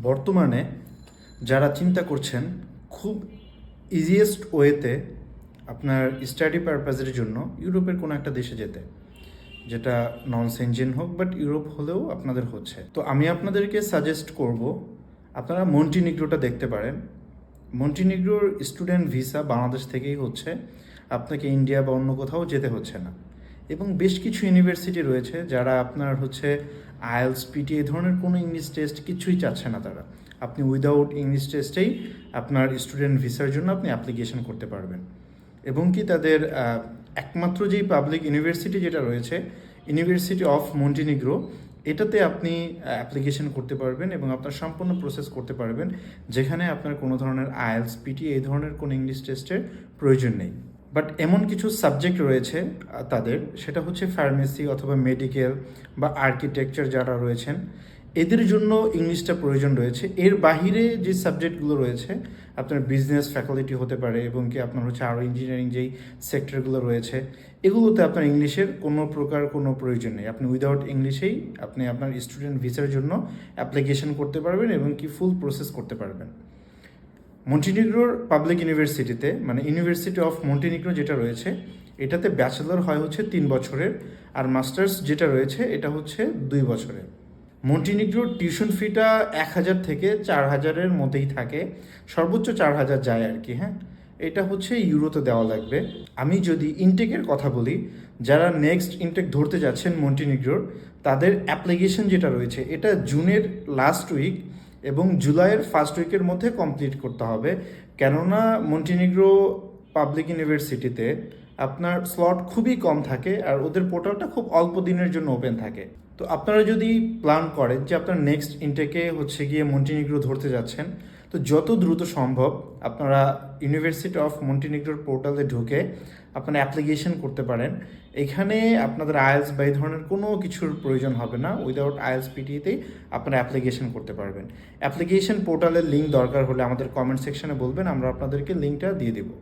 বর্তমানে যারা চিন্তা করছেন খুব ইজিয়েস্ট ওয়েতে আপনার স্টাডি পারপাসের জন্য ইউরোপের কোনো একটা দেশে যেতে, যেটা নন সেনজেন হোক বাট ইউরোপ হলেও আপনাদের হচ্ছে, তো আমি আপনাদেরকে সাজেস্ট করব আপনারা মন্টিনিগ্রোটা দেখতে পারেন। মন্টিনিগ্রোর স্টুডেন্ট ভিসা বাংলাদেশ থেকেই হচ্ছে, আপনাকে ইন্ডিয়া বা অন্য কোথাও যেতে হচ্ছে না। এবং বেশ কিছু ইউনিভার্সিটি রয়েছে যারা আপনার হচ্ছে আইএলস পিটি এই ধরনের কোনো ইংলিশ টেস্ট কিছুই চাচ্ছে না তারা। আপনি উইদাউট ইংলিশ টেস্টেই আপনার স্টুডেন্ট ভিসার জন্য আপনি অ্যাপ্লিকেশন করতে পারবেন। এবং কি তাদের একমাত্র যেই পাবলিক ইউনিভার্সিটি যেটা রয়েছে, ইউনিভার্সিটি অফ মন্টিনিগ্রো, এটাতে আপনি অ্যাপ্লিকেশন করতে পারবেন এবং আপনার সম্পূর্ণ প্রসেস করতে পারবেন, যেখানে আপনার কোনো ধরনের আইএলস পিটি এই ধরনের কোনো ইংলিশ টেস্টের প্রয়োজন নেই। বাট এমন কিছু সাবজেক্ট রয়েছে তাদের, সেটা হচ্ছে ফার্মেসি অথবা মেডিকেল বা আর্কিটেকচার যারা রয়েছেন, এদের জন্য ইংলিশটা প্রয়োজন রয়েছে। এর বাহিরে যে সাবজেক্টগুলো রয়েছে, আপনার বিজনেস ফ্যাকাল্টি হতে পারে এবং কি আপনার হচ্ছে আরও ইঞ্জিনিয়ারিং যেই সেক্টরগুলো রয়েছে, এগুলোতে আপনার ইংলিশের কোনো প্রকার কোনো প্রয়োজন নেই। আপনি উইদাউট ইংলিশেই আপনি আপনার স্টুডেন্ট ভিসার জন্য অ্যাপ্লিকেশন করতে পারবেন এবং কি ফুল প্রসেস করতে পারবেন। মন্টিনিগ্রোর পাবলিক ইউনিভার্সিটিতে, মানে ইউনিভার্সিটি অফ মন্টিনিগ্রো যেটা রয়েছে, এটাতে ব্যাচেলর হয় হচ্ছে 3 বছরের, আর মাস্টার্স যেটা রয়েছে এটা হচ্ছে 2 বছরের। মন্টিনিগ্রোর টিউশন ফিটা 1,000 থেকে 4,000-এর মধ্যেই থাকে, সর্বোচ্চ 4,000 যায় আর কি। হ্যাঁ, এটা হচ্ছে ইউরোতে দেওয়া লাগবে। আমি যদি ইনটেকের কথা বলি, যারা নেক্সট ইনটেক ধরতে যাচ্ছেন মন্টিনিগ্রোর, তাদের অ্যাপ্লিকেশন যেটা রয়েছে এটা জুনের লাস্ট উইক এবং জুলাইয়ের ফার্স্ট উইকের মধ্যে কমপ্লিট করতে হবে। কেননা মন্টিনিগ্রো পাবলিক ইউনিভার্সিটিতে আপনার স্লট খুবই কম থাকে আর ওদের পোর্টালটা খুব অল্প দিনের জন্য ওপেন থাকে। তো আপনারা যদি প্ল্যান করেন যে আপনার নেক্সট ইনটেকে হচ্ছে গিয়ে মন্টিনিগ্রো ধরতে যাচ্ছেন, তো যত দ্রুত সম্ভব আপনারা ইউনিভার্সিটি অফ মন্টিনিগ্রোর পোর্টালে ঢুকে আপনারা অ্যাপ্লিকেশন করতে পারেন। এখানে আপনাদের আইএলস বা এই ধরনের কোনো কিছুর প্রয়োজন হবে না, উইদাউট আইএলস পিটিতেই আপনারা অ্যাপ্লিকেশন করতে পারবেন। অ্যাপ্লিকেশন পোর্টালের লিঙ্ক দরকার হলে আমাদের কমেন্ট সেকশনে বলবেন, আমরা আপনাদেরকে লিঙ্কটা দিয়ে দেবো।